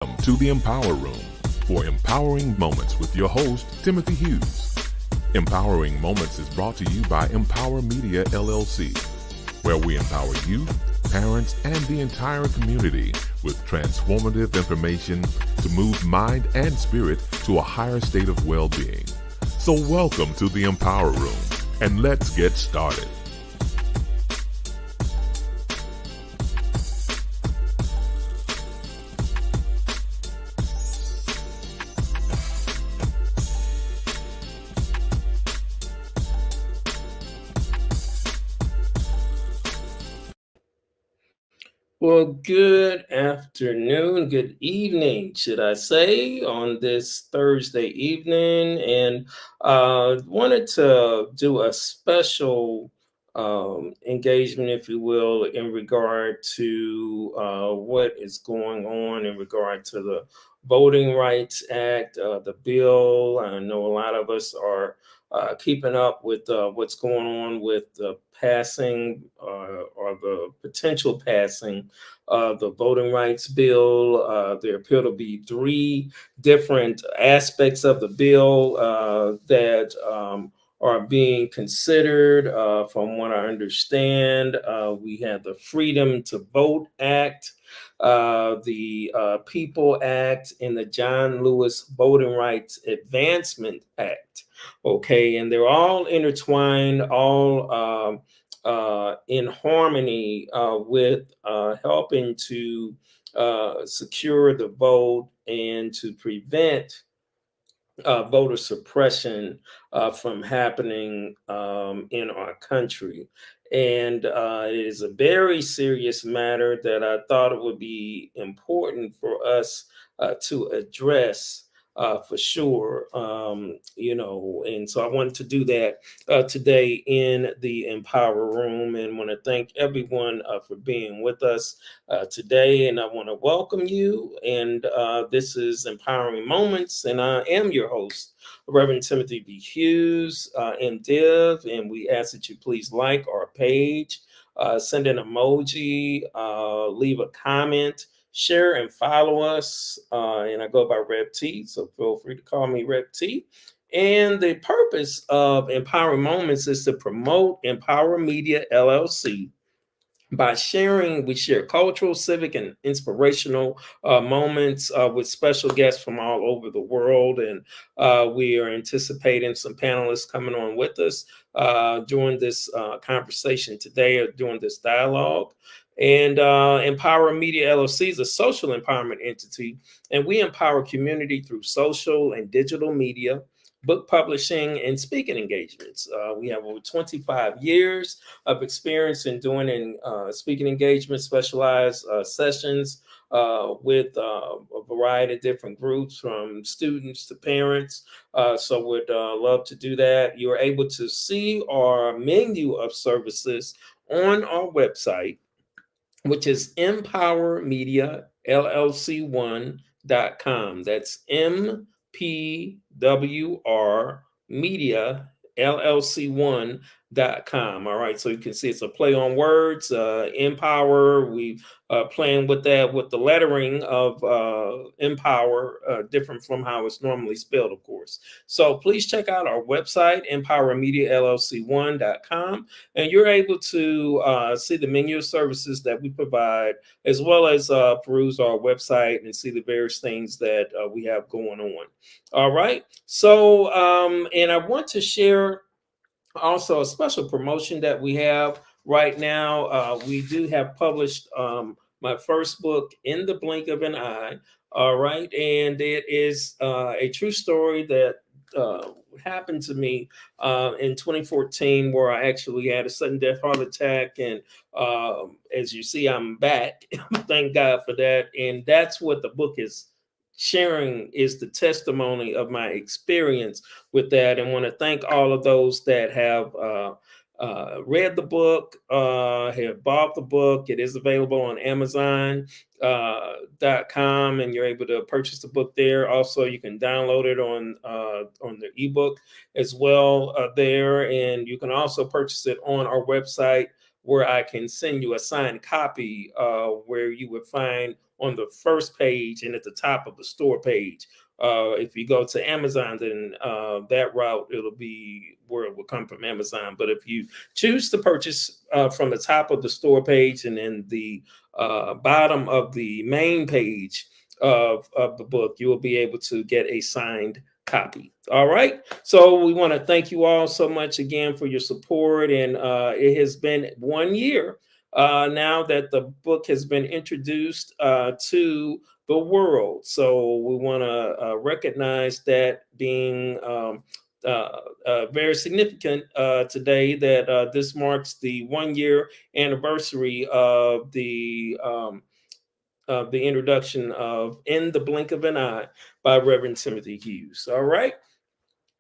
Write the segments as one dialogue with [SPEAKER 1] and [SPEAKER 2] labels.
[SPEAKER 1] Welcome to the Empower Room for Empowering Moments with your host, Timothy Hughes. Empowering Moments is brought to you by Empower Media, LLC, where we empower you, parents, and the entire community with transformative information to move mind and spirit to a higher state of well-being. So welcome to the Empower Room, and let's get started.
[SPEAKER 2] Well, good afternoon, good evening, should I say, on this Thursday evening. And wanted to do a special engagement, if you will, in regard to what is going on in regard to the Voting Rights Act, the bill. I know a lot of us are keeping up with what's going on with the passing or the potential passing the voting rights bill. There appear to be three different aspects of the bill that are being considered. From what I understand, we have the Freedom to Vote Act, the People Act, and the John Lewis Voting Rights Advancement Act. Okay, and they're all intertwined, all in harmony with helping to secure the vote and to prevent voter suppression from happening in our country. And it is a very serious matter that I thought it would be important for us to address for sure. And so I wanted to do that today in the Empower Room, and want to thank everyone for being with us today. And I want to welcome you. And this is Empowering Moments, and I am your host, Rev. Timothy B. Hughes, MDiv, and we ask that you please like our page, send an emoji, leave a comment, share and follow us. And I go by Rev.T, so feel free to call me Rev.T. And the purpose of Empowering Moments is to promote Empower Media, LLC. By sharing, we share cultural, civic, and inspirational moments with special guests from all over the world. And we are anticipating some panelists coming on with us during this conversation today, or during this dialogue. And Empower Media LLC is a social empowerment entity, and we empower community through social and digital media, book publishing, and speaking engagements. We have over 25 years of experience in doing speaking engagements, specialized sessions with a variety of different groups, from students to parents. So would love to do that. You're able to see our menu of services on our website, which is empowermediallc1.com. That's MPWR Media LLC1.com. All right, so you can see it's a play on words. Empower, we playing with that, with the lettering of empower, different from how it's normally spelled, of course. So please check out our website, empowermediallc1.com, and you're able to see the menu of services that we provide, as well as peruse our website and see the various things that we have going on. All right. So, and I want to share also a special promotion that we have right now. We do have published my first book, In the Blink of an Eye. All right. And it is a true story that happened to me in 2014, where I actually had a sudden death heart attack. And as you see, I'm back. Thank God for that. And that's what the book is sharing, is the testimony of my experience with that. And want to thank all of those that have read the book, have bought the book. It is available on Amazon.com, and you're able to purchase the book there. Also, you can download it on the ebook as well there, and you can also purchase it on our website, where I can send you a signed copy, where you would find on the first page and at the top of the store page. If you go to Amazon, then that route, it'll be where it will come from Amazon. But if you choose to purchase from the top of the store page and then the bottom of the main page of the book, you will be able to get a signed copy. All right. So we want to thank you all so much again for your support. And it has been 1 year now that the book has been introduced to the world. So we want to recognize that being very significant today, that this marks the 1 year anniversary of the introduction of In the Blink of an Eye by Reverend Timothy Hughes. All right.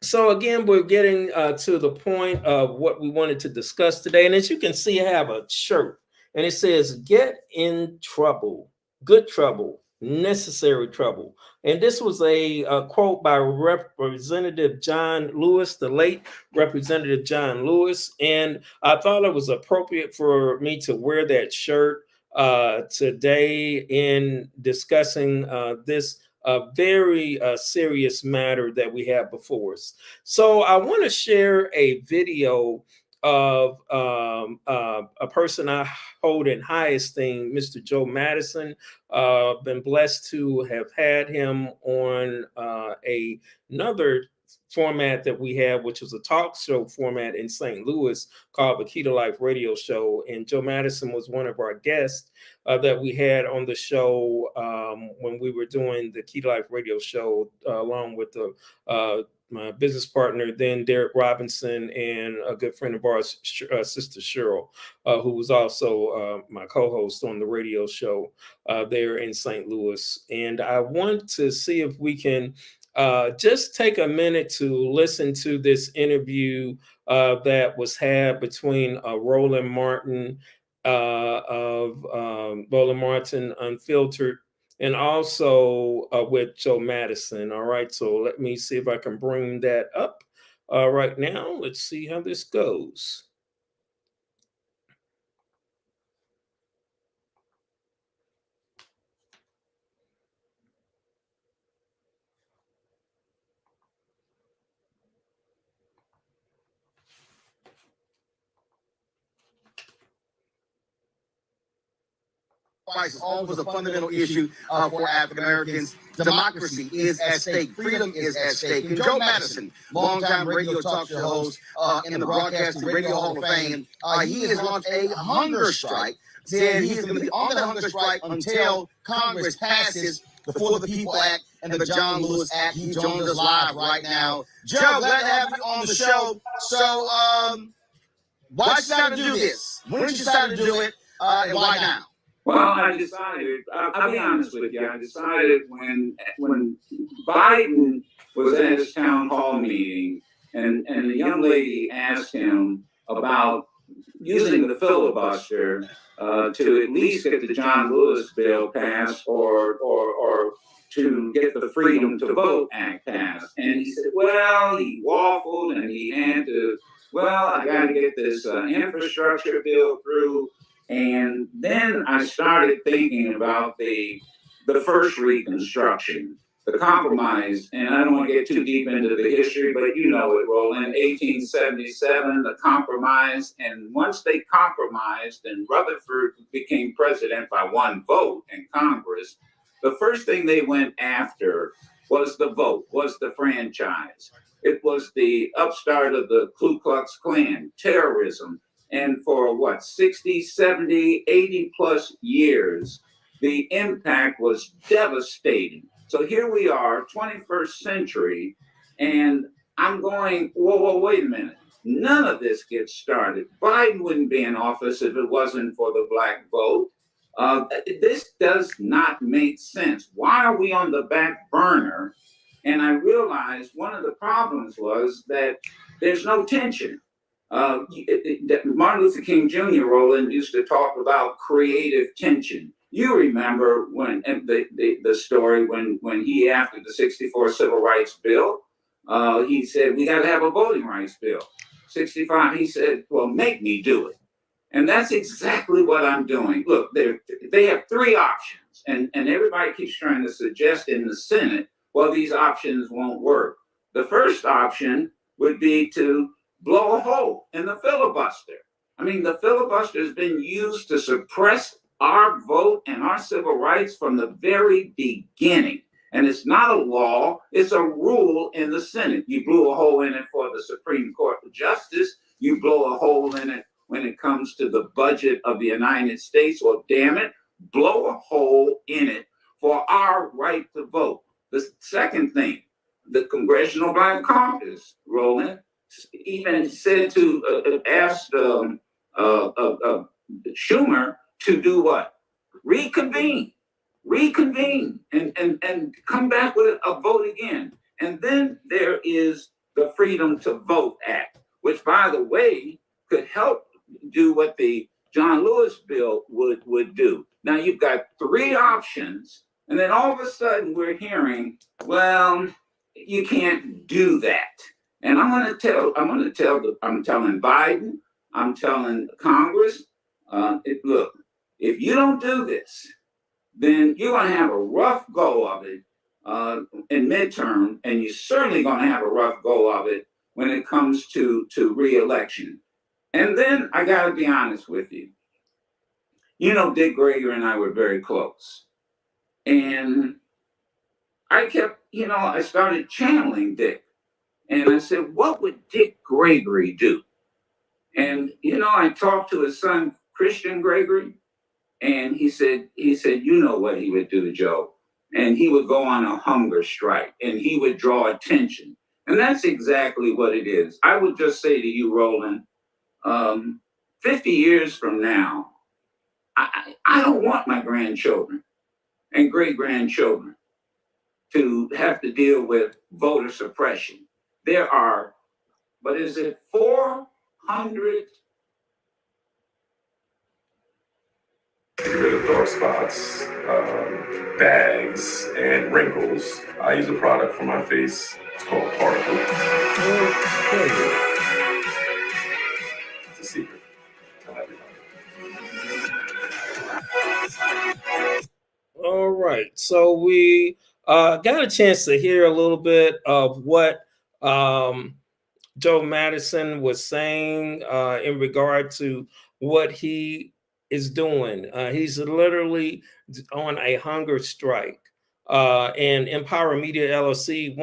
[SPEAKER 2] So again, we're getting to the point of what we wanted to discuss today. And as you can see, I have a shirt and it says, "Get in trouble, good trouble, necessary trouble." And this was a quote by Representative John Lewis, the late Representative John Lewis. And I thought it was appropriate for me to wear that shirt today in discussing this a very serious matter that we have before us. So I want to share a video of a person I hold in high esteem, Mr. Joe Madison. Been blessed to have had him on another format that we have, which was a talk show format in St. Louis called the Key to Life Radio Show. And Joe Madison was one of our guests that we had on the show when we were doing the Key to Life Radio Show, along with my business partner, then Derek Robinson, and a good friend of ours, Sister Cheryl, who was also my co-host on the radio show there in St. Louis. And I want to see if we can just take a minute to listen to this interview that was had between Roland Martin of Roland Martin Unfiltered, and also with Joe Madison. All right, so let me see if I can bring that up right now. Let's see how this goes.
[SPEAKER 3] Always a fundamental issue for African Americans. Democracy is at stake. Freedom is at stake. And Joe Madison, longtime radio talk show host in the Broadcasting Radio Hall of Fame, he has launched a hunger strike. Said he's going to be on that hunger strike until Congress passes the For the People Act and the John Lewis Act. He joins us live right now. Joe, glad to have you on the show. So, why did you decide to do this? When did you decide to do it, and why now?
[SPEAKER 4] Well, I decided, I'll be honest with you, I decided when Biden was at his town hall meeting and the young lady asked him about using the filibuster to at least get the John Lewis bill passed or to get the Freedom to Vote Act passed. And he said, well, he waffled and he had to, well, I got to get this infrastructure bill through. And then I started thinking about the first Reconstruction, the compromise, and I don't want to get too deep into the history, but you know it, Roland. 1877, the compromise, and once they compromised and Rutherford became president by one vote in Congress, the first thing they went after was the vote, was the franchise. It was the upstart of the Ku Klux Klan, terrorism. And for what, 60, 70, 80 plus years, the impact was devastating. So here we are, 21st century, and I'm going, whoa, wait a minute. None of this gets started. Biden wouldn't be in office if it wasn't for the Black vote. This does not make sense. Why are we on the back burner? And I realized one of the problems was that there's no tension. Martin Luther King Jr., Roland, used to talk about creative tension. You remember when the story when he, after the 64 Civil Rights Bill, he said, we got to have a voting rights bill. 65, he said, well, make me do it. And that's exactly what I'm doing. Look, they have three options, and everybody keeps trying to suggest in the Senate, well, these options won't work. The first option would be to blow a hole in the filibuster. I mean, the filibuster has been used to suppress our vote and our civil rights from the very beginning. And it's not a law, it's a rule in the Senate. You blew a hole in it for the Supreme Court of Justice, you blow a hole in it when it comes to the budget of the United States, or damn it, blow a hole in it for our right to vote. The second thing, the Congressional Black Caucus, Roland, even said to ask Schumer to do what? Reconvene and come back with a vote again. And then there is the Freedom to Vote Act, which, by the way, could help do what the John Lewis bill would do. Now you've got three options, and then all of a sudden we're hearing, well, you can't do that. And I'm telling Biden, I'm telling Congress, look, if you don't do this, then you're going to have a rough go of it in midterm, and you're certainly going to have a rough go of it when it comes to re-election. And then I got to be honest with you. You know, Dick Gregory and I were very close. And I kept, I started channeling Dick. And I said, what would Dick Gregory do? And, I talked to his son, Christian Gregory, and he said, you know what he would do, Joe. And he would go on a hunger strike, and he would draw attention. And that's exactly what it is. I would just say to you, Roland, 50 years from now, I don't want my grandchildren and great-grandchildren to have to deal with voter suppression. There are, what is it, 400
[SPEAKER 1] rid of dark spots, bags, and wrinkles. I use a product for my face. It's called Particle. It's a secret. Tell everybody.
[SPEAKER 2] All right. So we got a chance to hear a little bit of what Joe Madison was saying in regard to what he is doing. He's literally on a hunger strike. And Empower Media LLC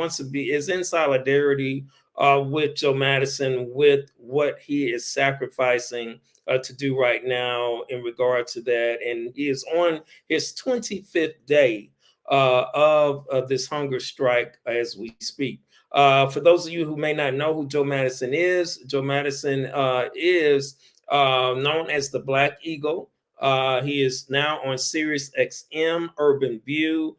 [SPEAKER 2] is in solidarity with Joe Madison, with what he is sacrificing to do right now in regard to that. And he is on his 25th day of this hunger strike as we speak. For those of you who may not know who Joe Madison is known as the Black Eagle. He is now on Sirius XM Urban View.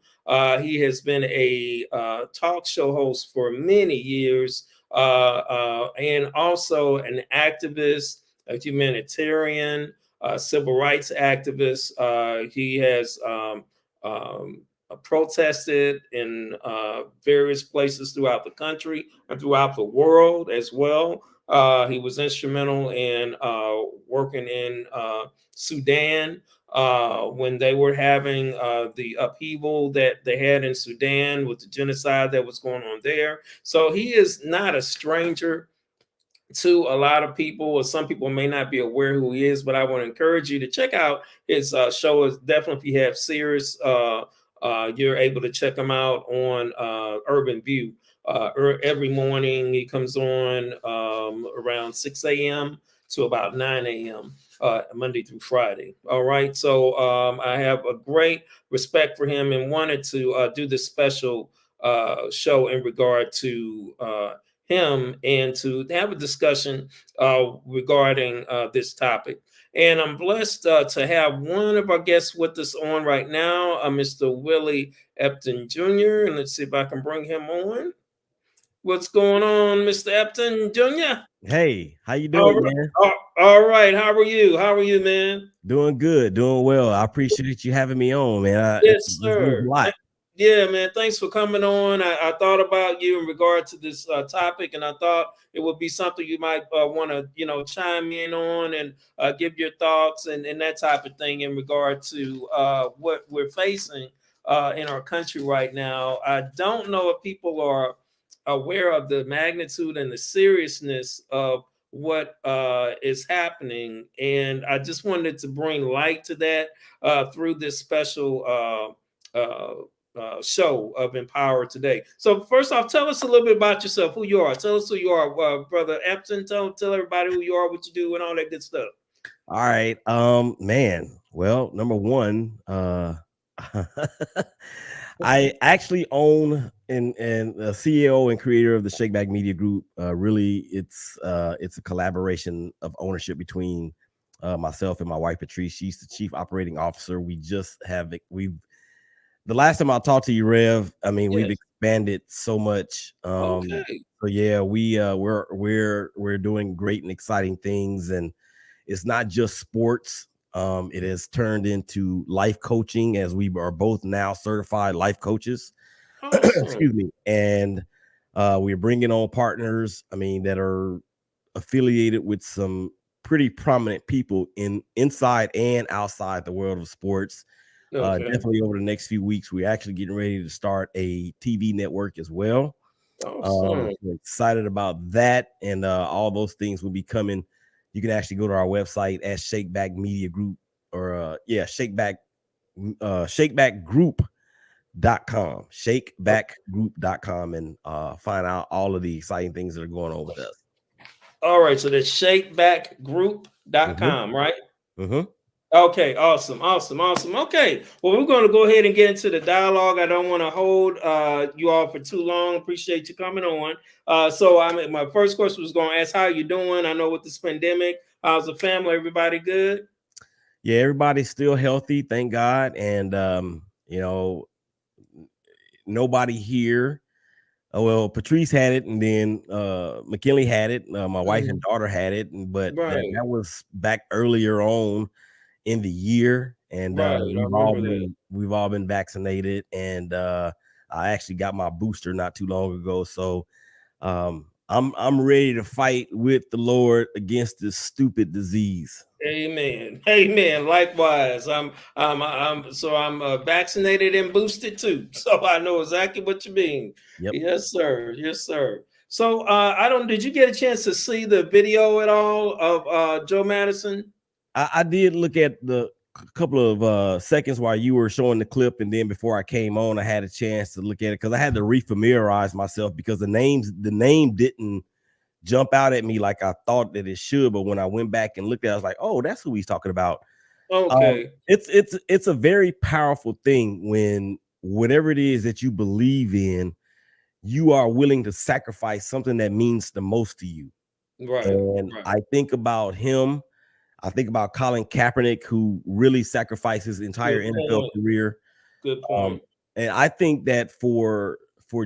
[SPEAKER 2] He has been a talk show host for many years and also an activist, a humanitarian, civil rights activist. He has protested in various places throughout the country and throughout the world as well. He was instrumental in working in Sudan when they were having the upheaval that they had in Sudan with the genocide that was going on there. So he is not a stranger to a lot of people, or some people may not be aware who he is, but I want to encourage you to check out his show. Is definitely, if you have Sirius, you're able to check him out on Urban View. Every morning he comes on around 6 a.m. to about 9 a.m. Monday through Friday. All right. So I have a great respect for him and wanted to do this special show in regard to him and to have a discussion regarding this topic. And I'm blessed to have one of our guests with us on right now, Mr. Willie Epton Jr. And let's see if I can bring him on. What's going on, Mr. Epton Jr.?
[SPEAKER 5] Hey, how you doing, man?
[SPEAKER 2] All right. How are you? How are you, man?
[SPEAKER 5] Doing good, doing well. I appreciate you having me on, man.
[SPEAKER 2] Yes, sir. Yeah, man. Thanks for coming on. I thought about you in regard to this topic, and I thought it would be something you might want to, chime in on and give your thoughts and that type of thing in regard to what we're facing in our country right now. I don't know if people are aware of the magnitude and the seriousness of what is happening, and I just wanted to bring light to that through this special show of Empower Today. So first off, tell us a little bit about yourself, who you are. Tell us who you are, Brother Epton. Tell everybody who you are, what you do, and all that good stuff.
[SPEAKER 5] All right. Man. Well, number one, I actually own and a CEO and creator of the Shake Back Media Group. Really, it's a collaboration of ownership between myself and my wife Patrice. She's the chief operating officer. The last time I talked to you, Rev, I mean, we've expanded so much.
[SPEAKER 2] Okay.
[SPEAKER 5] So yeah, we're doing great and exciting things, and it's not just sports. It has turned into life coaching, as we are both now certified life coaches.
[SPEAKER 2] Awesome.
[SPEAKER 5] Excuse me. And we're bringing on partners, I mean, that are affiliated with some pretty prominent people inside and outside the world of sports.
[SPEAKER 2] Okay.
[SPEAKER 5] Definitely over the next few weeks, we're actually getting ready to start a TV network as well.
[SPEAKER 2] Awesome.
[SPEAKER 5] We're excited about that, and all those things will be coming. You can actually go to our website at Shakeback Media Group, or shakebackgroup.com, shakebackgroup.com, and find out all of the exciting things that are going on with us.
[SPEAKER 2] All right, so that's shakebackgroup.com, right?
[SPEAKER 5] Mm-hmm.
[SPEAKER 2] Okay, awesome. Okay, well, we're going to go ahead and get into the dialogue. I don't want to hold you all for too long. Appreciate you coming on. So my first question was going to ask, how you doing? I know with this pandemic, how's the family? Everybody good?
[SPEAKER 5] Yeah, everybody's still healthy, thank God. And nobody here. Well, Patrice had it, and then McKinley had it. My wife and daughter had it, but that was back earlier on in the year, and we've all been vaccinated, and I actually got my booster not too long ago. So I'm ready to fight with the Lord against this stupid disease.
[SPEAKER 2] Amen. Likewise, I'm vaccinated and boosted too, so I know exactly what you mean.
[SPEAKER 5] Yep.
[SPEAKER 2] Yes, sir. So did you get a chance to see the video at all of Joe Madison?
[SPEAKER 5] I did look at the couple of seconds while you were showing the clip, and then before I came on, I had a chance to look at it because I had to refamiliarize myself because the name didn't jump out at me like I thought that it should. But when I went back and looked at it, I was like, oh, that's who he's talking about.
[SPEAKER 2] Okay.
[SPEAKER 5] It's a very powerful thing when whatever it is that you believe in, you are willing to sacrifice something that means the most to you.
[SPEAKER 2] Right.
[SPEAKER 5] And I think about him. I think about Colin Kaepernick, who really sacrificed his entire NFL career.
[SPEAKER 2] Good point.
[SPEAKER 5] And I think that for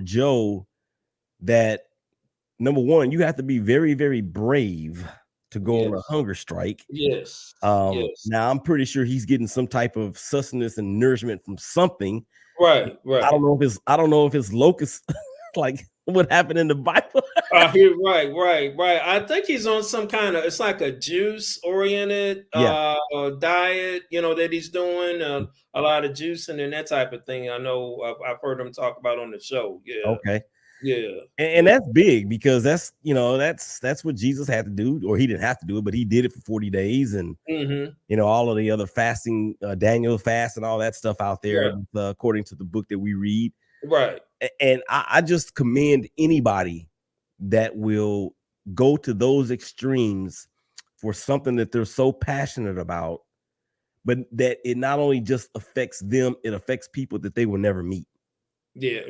[SPEAKER 5] Joe, that number one, you have to be very, very brave to go on a hunger strike.
[SPEAKER 2] Yes.
[SPEAKER 5] Now I'm pretty sure he's getting some type of sustenance and nourishment from something.
[SPEAKER 2] Right.
[SPEAKER 5] I don't know if it's locusts, like what happened in the Bible.
[SPEAKER 2] Right. I think he's on some kind of, it's like a juice oriented diet, that he's doing a lot of juicing and that type of thing. I know I've heard him talk about on the show. Yeah.
[SPEAKER 5] Okay.
[SPEAKER 2] Yeah.
[SPEAKER 5] And that's big because that's what Jesus had to do, or he didn't have to do it, but he did it for 40 days. And, all of the other fasting, Daniel fast and all that stuff out there, according to the book that we read.
[SPEAKER 2] Right.
[SPEAKER 5] And I just commend anybody that will go to those extremes for something that they're so passionate about, but that it not only just affects them, it affects people that they will never meet.
[SPEAKER 2] Yeah.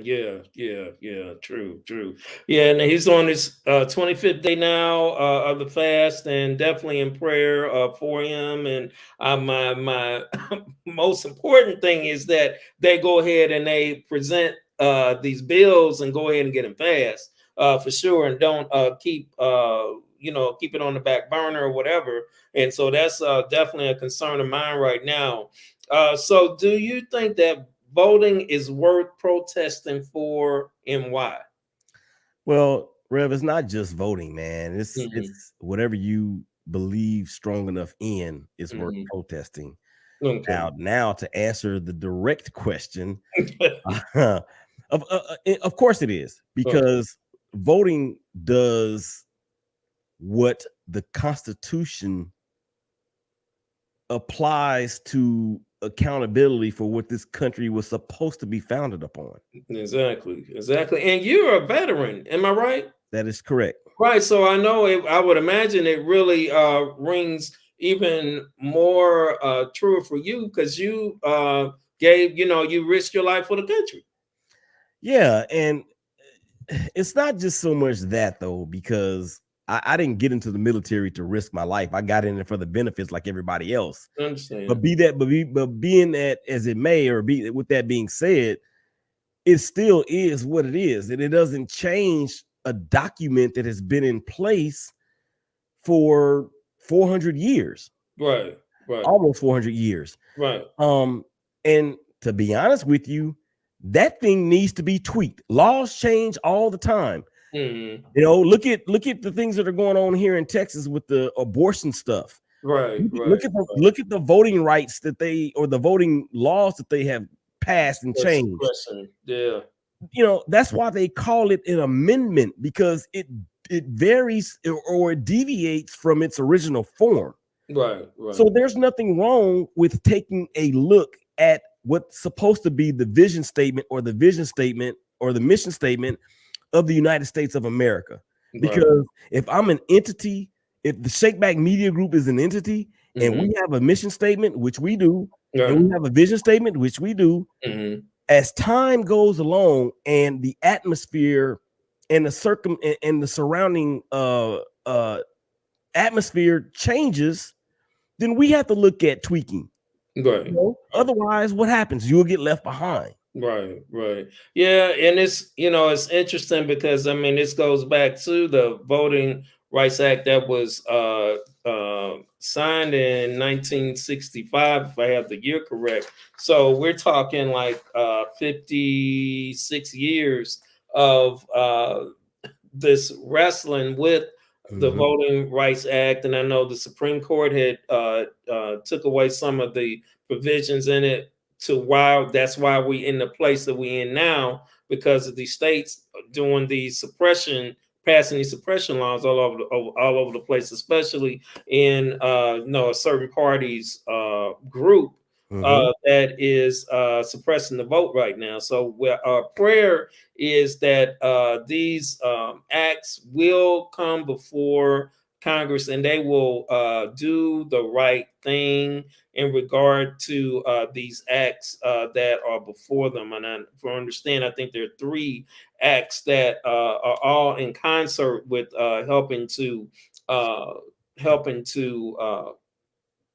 [SPEAKER 2] True. Yeah, and he's on his 25th day now of the fast, and definitely in prayer for him. And my most important thing is that they go ahead and they present these bills and go ahead and get them passed for sure, and don't keep keep it on the back burner or whatever. And so that's definitely a concern of mine right now. So do you think that voting is worth protesting for, and why?
[SPEAKER 5] Well, Rev, it's not just voting, man. It's whatever you believe strong enough in is worth protesting.
[SPEAKER 2] Okay.
[SPEAKER 5] Now to answer the direct question, of course it is, because voting does what the Constitution applies to accountability for what this country was supposed to be founded upon.
[SPEAKER 2] Exactly. And you're a veteran, am I right?
[SPEAKER 5] That is correct.
[SPEAKER 2] Right. So I know I would imagine it really rings even more truer for you, because you you risked your life for the country.
[SPEAKER 5] Yeah, and it's not just so much that though, because I didn't get into the military to risk my life. I got in it for the benefits like everybody else.
[SPEAKER 2] I understand.
[SPEAKER 5] But being that as it may, or with that being said, it still is what it is, and it doesn't change a document that has been in place for 400 years.
[SPEAKER 2] Right.
[SPEAKER 5] Almost 400 years.
[SPEAKER 2] Right.
[SPEAKER 5] And to be honest with you, that thing needs to be tweaked. Laws change all the time. You know, look at the things that are going on here in Texas with the abortion stuff.
[SPEAKER 2] Right.
[SPEAKER 5] Look at the voting rights or the voting laws that they have passed and changed.
[SPEAKER 2] Yeah.
[SPEAKER 5] You know, that's why they call it an amendment, because it varies or it deviates from its original form.
[SPEAKER 2] Right.
[SPEAKER 5] So there's nothing wrong with taking a look at what's supposed to be the vision statement or the mission statement of the United States of America. Because if I'm an entity, if the Shakeback Media Group is an entity, and we have a mission statement, which we do, and we have a vision statement, which we do, as time goes along and the atmosphere and the surrounding atmosphere changes, then we have to look at tweaking.
[SPEAKER 2] Right.
[SPEAKER 5] You know? Otherwise, what happens? You'll get left behind.
[SPEAKER 2] Right. Yeah, and it's it's interesting because this goes back to the Voting Rights Act that was signed in 1965, if I have the year correct. So we're talking like 56 years of this wrestling with the Voting Rights Act, and I know the Supreme Court had took away some of the provisions in it. That's why we in the place that we in now, because of the states doing the passing these suppression laws all over the place, especially in a certain party's group that is suppressing the vote right now. So our prayer is that these acts will come before Congress, and they will do the right thing in regard to these acts that are before them. And for understand, I think there are 3 acts that are all in concert with helping to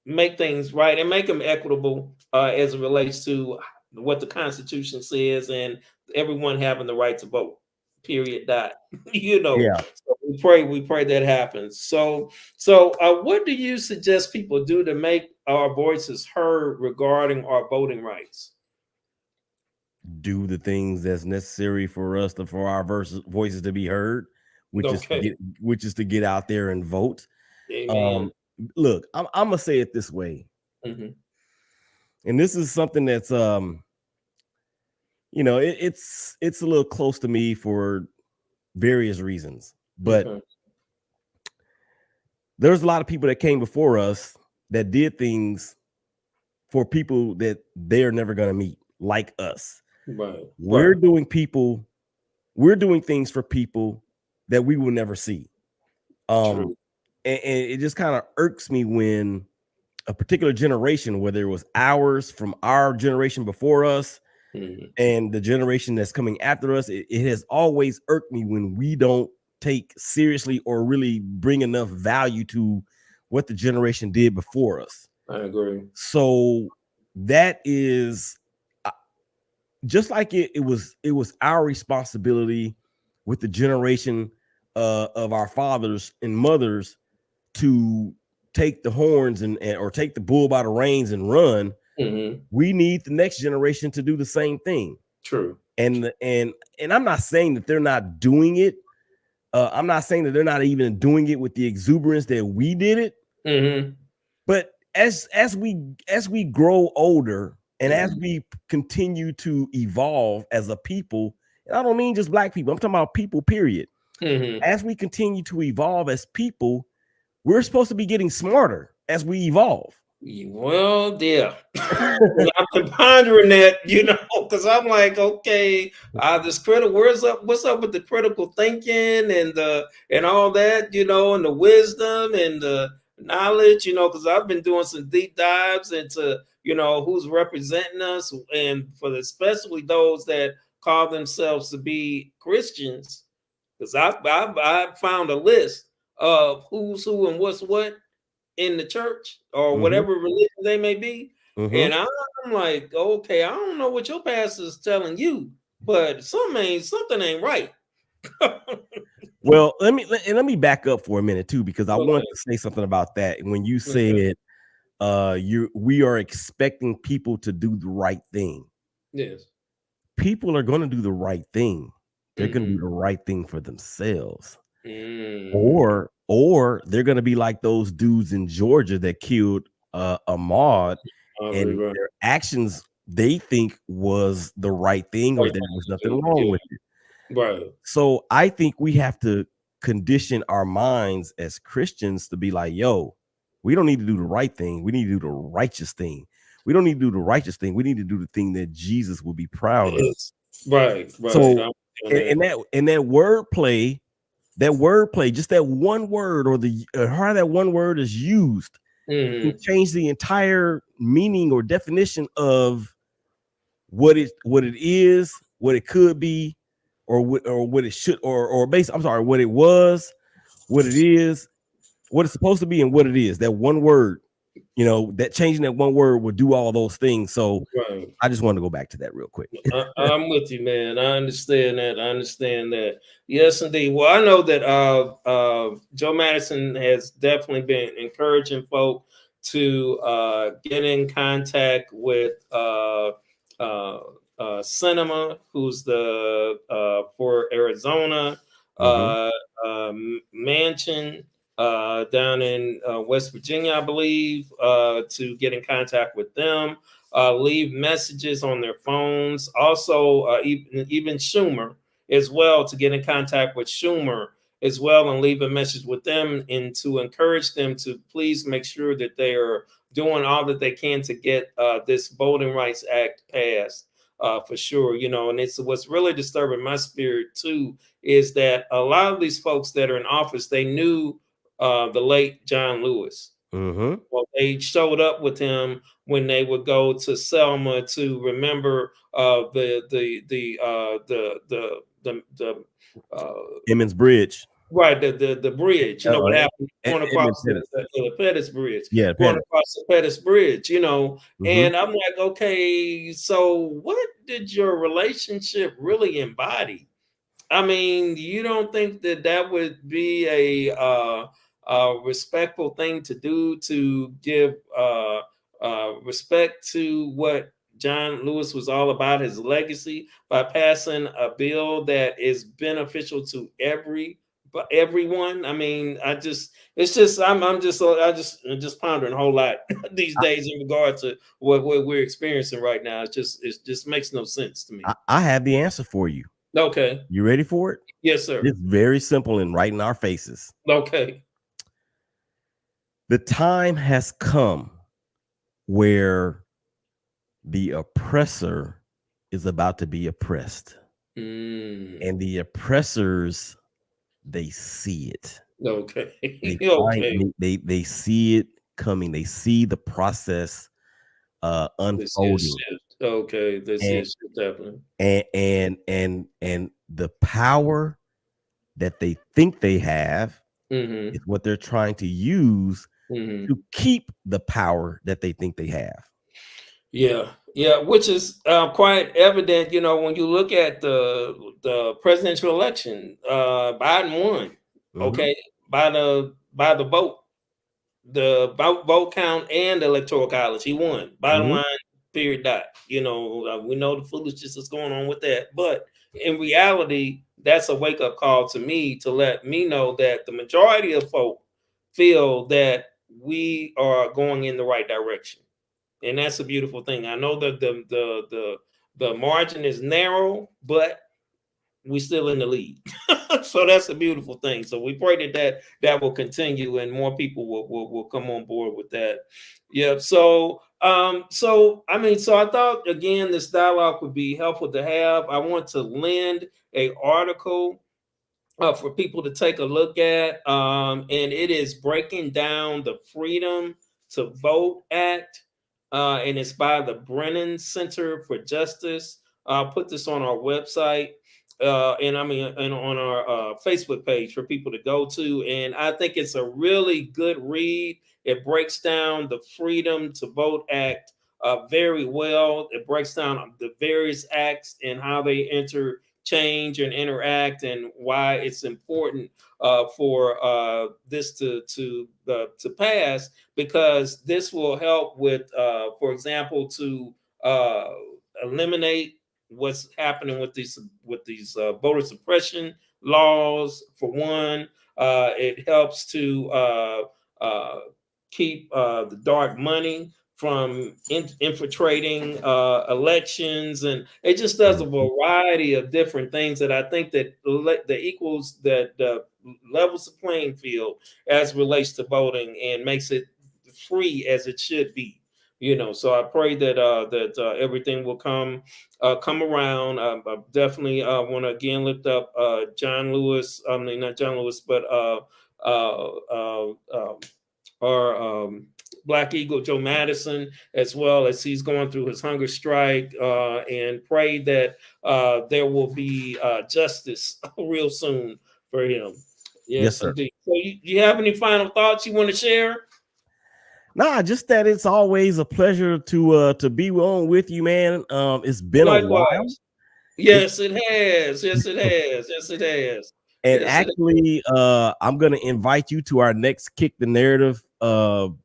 [SPEAKER 2] make things right and make them equitable as it relates to what the Constitution says, and everyone having the right to vote. Period. Dot.
[SPEAKER 5] Yeah.
[SPEAKER 2] So we pray that happens. So what do you suggest people do to make our voices heard regarding our voting rights?
[SPEAKER 5] Do the things that's necessary for our voices to be heard, which is to get out there and vote.
[SPEAKER 2] Amen.
[SPEAKER 5] Look, I'm gonna say it this way, and this is something that's it's a little close to me for various reasons, but there's a lot of people that came before us that did things for people that they're never going to meet, like us.
[SPEAKER 2] Right.
[SPEAKER 5] We're doing things for people that we will never see. And it just kind of irks me when a particular generation, whether it was ours from our generation before us and the generation that's coming after us, it has always irked me when we don't take seriously or really bring enough value to what the generation did before us.
[SPEAKER 2] I agree.
[SPEAKER 5] So that is just like it was our responsibility with the generation of our fathers and mothers to take the horns or take the bull by the reins and run. We need the next generation to do the same thing.
[SPEAKER 2] True.
[SPEAKER 5] And I'm not saying that they're not doing it. I'm not saying that they're not even doing it with the exuberance that we did it. But as we grow older and as we continue to evolve as a people, and I don't mean just Black people, I'm talking about people, period. As we continue to evolve as people, we're supposed to be getting smarter as we evolve.
[SPEAKER 2] Well, yeah. I've been pondering that, because I'm like, okay, this what's up with the critical thinking and all that, and the wisdom and the knowledge, because I've been doing some deep dives into, who's representing us, and especially those that call themselves to be Christians, because I found a list of who's who and what's what in the church or whatever religion they may be. And I'm like, okay, I don't know what your pastor's telling you, but something ain't right.
[SPEAKER 5] Well, let me back up for a minute too, because I want to say something about that. When you said we are expecting people to do the right thing.
[SPEAKER 2] Yes.
[SPEAKER 5] People are going to do the right thing. They're going to do the right thing for themselves. Or they're going to be like those dudes in Georgia that killed Ahmaud, and their actions they think was the right thing, or there was nothing wrong with it.
[SPEAKER 2] Right.
[SPEAKER 5] So I think we have to condition our minds as Christians to be like, yo, we don't need to do the right thing. We need to do the righteous thing. We don't need to do the righteous thing. We need to do the thing that Jesus will be proud of.
[SPEAKER 2] Right.
[SPEAKER 5] So and that wordplay, just that one word, or how that one word is used, can change the entire meaning or definition of what it is, what it could be, or what it should, what it was, what it is, what it's supposed to be, and what it is. That one word, that changing that one word will do all those things. So I just wanted to go back to that real quick.
[SPEAKER 2] I'm with you, man. I understand that. Yes, indeed. Well, I know that Joe Madison has definitely been encouraging folk to get in contact with Cinema, who's the for Arizona, Mansion down in West Virginia, I believe, to get in contact with them. Leave messages on their phones. Also, even Schumer as well, to get in contact with Schumer as well and leave a message with them, and to encourage them to please make sure that they are doing all that they can to get this Voting Rights Act passed, for sure. And it's what's really disturbing my spirit too, is that a lot of these folks that are in office, they knew the late John Lewis. Well, they showed up with him when they would go to Selma to remember the
[SPEAKER 5] Emmons Bridge.
[SPEAKER 2] Right, the bridge. What happened going across the Pettis Bridge.
[SPEAKER 5] Yeah,
[SPEAKER 2] going across the Pettis Bridge. And I'm like, okay, so what did your relationship really embody? I mean, you don't think that would be a respectful thing to do, to give respect to what John Lewis was all about, his legacy, by passing a bill that is beneficial to everyone? I mean, I'm just pondering a whole lot these days in regard to what we're experiencing right now. It just makes no sense to me.
[SPEAKER 5] I have the answer for you.
[SPEAKER 2] Okay.
[SPEAKER 5] You ready for it?
[SPEAKER 2] Yes, sir.
[SPEAKER 5] It's very simple and right in our faces.
[SPEAKER 2] Okay.
[SPEAKER 5] The time has come where the oppressor is about to be oppressed. And the oppressors, they see it.
[SPEAKER 2] Okay.
[SPEAKER 5] They see it coming. They see the process unfolding.
[SPEAKER 2] Okay, this is definitely.
[SPEAKER 5] And the power that they think they have is what they're trying to use to keep the power that they think they have.
[SPEAKER 2] Yeah, which is quite evident. When you look at the presidential election, Biden won. Okay, by the vote. The vote count and the electoral college, he won. Bottom line, period. Dot. You know, we know the foolishness is going on with that, but in reality, that's a wake up call to me to let me know that the majority of folk feel that we are going in the right direction, and that's a beautiful thing. I know that the margin is narrow, but we still in the lead. So that's a beautiful thing. So we pray that will continue and more people will come on board with that. Yeah. So I mean, so I thought again this dialogue would be helpful to have. I want to lend a article for people to take a look at, and it is breaking down the Freedom to Vote Act, and it's by the Brennan Center for Justice. I'll put this on our website, and I mean, and on our Facebook page for people to go to. And I think it's a really good read. It breaks down the Freedom to Vote Act very well. It breaks down the various acts and how they change and interact, and why it's important for this to pass, because this will help with, for example, to eliminate what's happening with these voter suppression laws. For one, it helps to keep the dark money from infiltrating elections, and it just does a variety of different things that I think that equals that levels the playing field as relates to voting and makes it free as it should be. You know, so I pray that everything will come around. I definitely want to again lift up John Lewis. I mean, not John Lewis, but our Black Eagle Joe Madison, as well as he's going through his hunger strike, and pray that there will be justice real soon for him. Yes,
[SPEAKER 5] sir.
[SPEAKER 2] indeed. So you have any final thoughts you want to share?
[SPEAKER 5] Nah, just that it's always a pleasure to be on with you, man. It's been a while.
[SPEAKER 2] Yes, it has. Yes, it has. Yes, it has.
[SPEAKER 5] And actually, I'm going to invite you to our next Kick the Narrative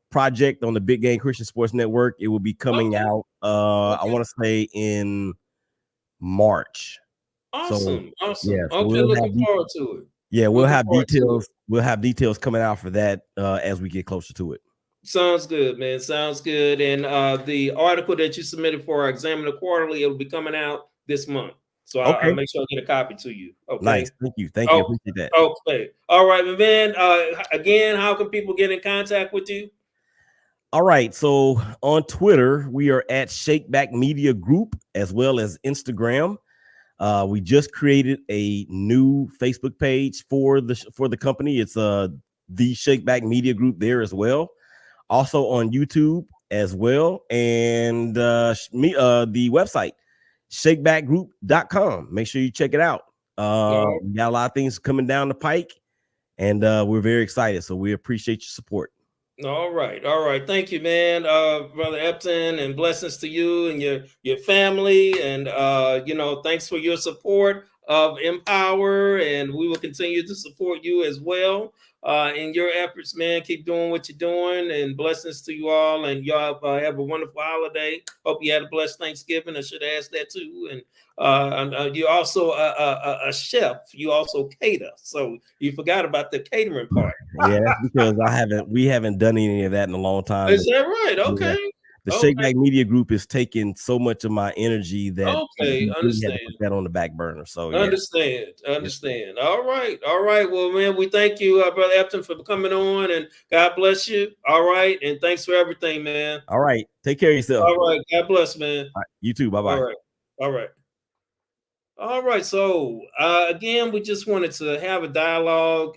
[SPEAKER 5] project on the Big Game Christian Sports Network. It will be coming out, I want to say in March.
[SPEAKER 2] Awesome.
[SPEAKER 5] So,
[SPEAKER 2] Awesome.
[SPEAKER 5] Yeah, so
[SPEAKER 2] okay, looking forward to it.
[SPEAKER 5] Yeah, we'll have details. We'll have details coming out for that as we get closer to it.
[SPEAKER 2] Sounds good, man. Sounds good. And the article that you submitted for our Examiner Quarterly, it will be coming out this month. So I'll make sure I get a copy to you. Okay.
[SPEAKER 5] Nice. Thank you. Thank you. Appreciate that.
[SPEAKER 2] Okay. All right, man. Again, how can people get in contact with you?
[SPEAKER 5] All right. So on Twitter, we are at Shakeback Media Group, as well as Instagram. We just created a new Facebook page for the company. It's the Shakeback Media Group there as well. Also on YouTube as well, and the website shakebackgroup.com. Make sure you check it out. We got a lot of things coming down the pike, and we're very excited. So we appreciate your support.
[SPEAKER 2] All right. Thank you, man, Brother Epton, and blessings to you and your family, and thanks for your support of Empower, and we will continue to support you as well in your efforts, man. Keep doing what you're doing, and blessings to you all, and y'all have a wonderful holiday. Hope you had a blessed Thanksgiving. I should ask that too. And you're also a chef. You also cater, so you forgot about the catering part.
[SPEAKER 5] Yeah, because we haven't done any of that in a long time.
[SPEAKER 2] Is that right? Okay.
[SPEAKER 5] Yeah. The Shakeback Media Group is taking so much of my energy that
[SPEAKER 2] understand.
[SPEAKER 5] Had to put that on the back burner. So yeah.
[SPEAKER 2] Understand. All right. Well, man, we thank you, Brother Epton, for coming on, and God bless you. All right, and thanks for everything, man.
[SPEAKER 5] All right, take care of yourself.
[SPEAKER 2] All right, God bless, man.
[SPEAKER 5] All right, you too. Bye-bye.
[SPEAKER 2] All right. So again, we just wanted to have a dialogue.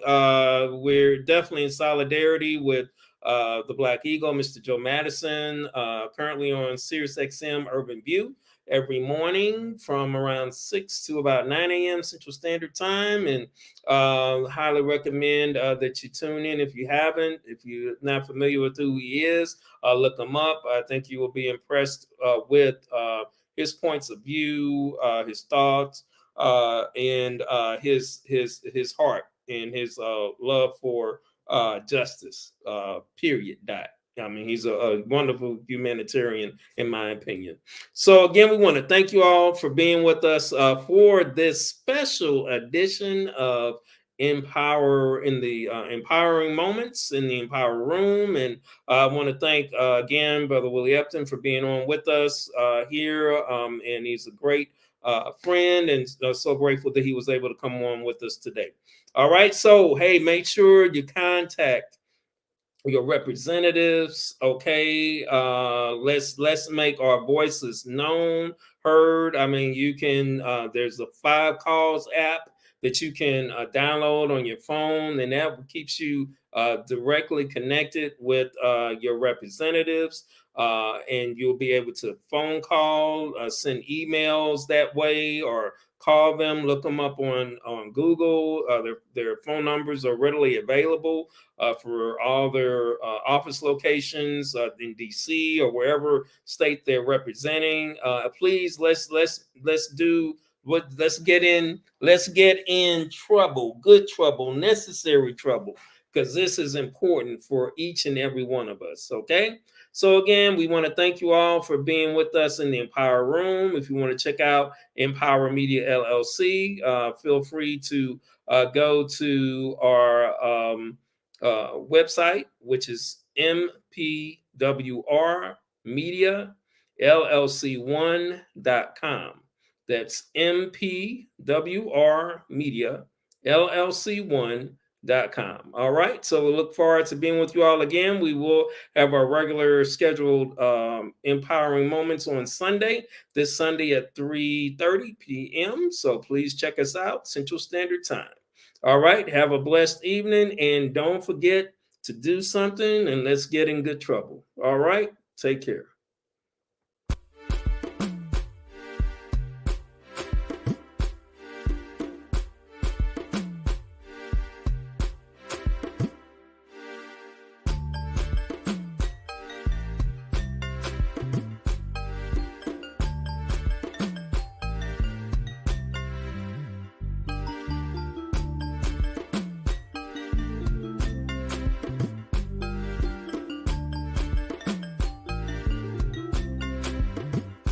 [SPEAKER 2] We're definitely in solidarity with the Black Eagle, Mr. Joe Madison, currently on Sirius XM Urban View every morning from around 6 to about 9 a.m. Central Standard Time. And highly recommend that you tune in if you haven't. If you're not familiar with who he is, look him up. I think you will be impressed with his points of view, his thoughts, and his heart and his love for justice, period. I mean, he's a wonderful humanitarian, in my opinion. So again, we want to thank you all for being with us for this special edition of Empowering Moments in the Empower Room. And I want to thank again Brother Willie Upton for being on with us here. And he's a great friend, and so grateful that he was able to come on with us today. All right. So, hey, make sure you contact your representatives. Okay, let's make our voices known, heard. I mean, you can there's a 5 Calls app that you can download on your phone, and that keeps you directly connected with your representatives, and you'll be able to phone call, send emails that way, or call them, look them up on Google. Their phone numbers are readily available for all their office locations in DC or wherever state they're representing. Please, let's get in trouble, good trouble, necessary trouble, because this is important for each and every one of us. Okay. So again, we want to thank you all for being with us in the Empower Room. If you want to check out Empower Media LLC, feel free to go to our website, which is MPWRMediaLLC1.com. That's MPWRMediaLLC1.com. All right. So we look forward to being with you all again. We will have our regular scheduled Empowering Moments on Sunday, this Sunday at 3:30 p.m. So please check us out, Central Standard Time. All right. Have a blessed evening. And don't forget to do something, and let's get in good trouble. All right. Take care.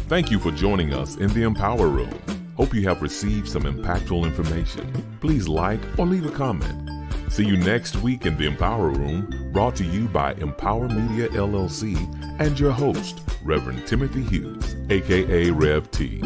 [SPEAKER 1] Thank you for joining us in the Empower Room. Hope you have received some impactful information. Please like or leave a comment. See you next week in the Empower Room, brought to you by Empower Media LLC and your host, Reverend Timothy Hughes, aka Rev.T.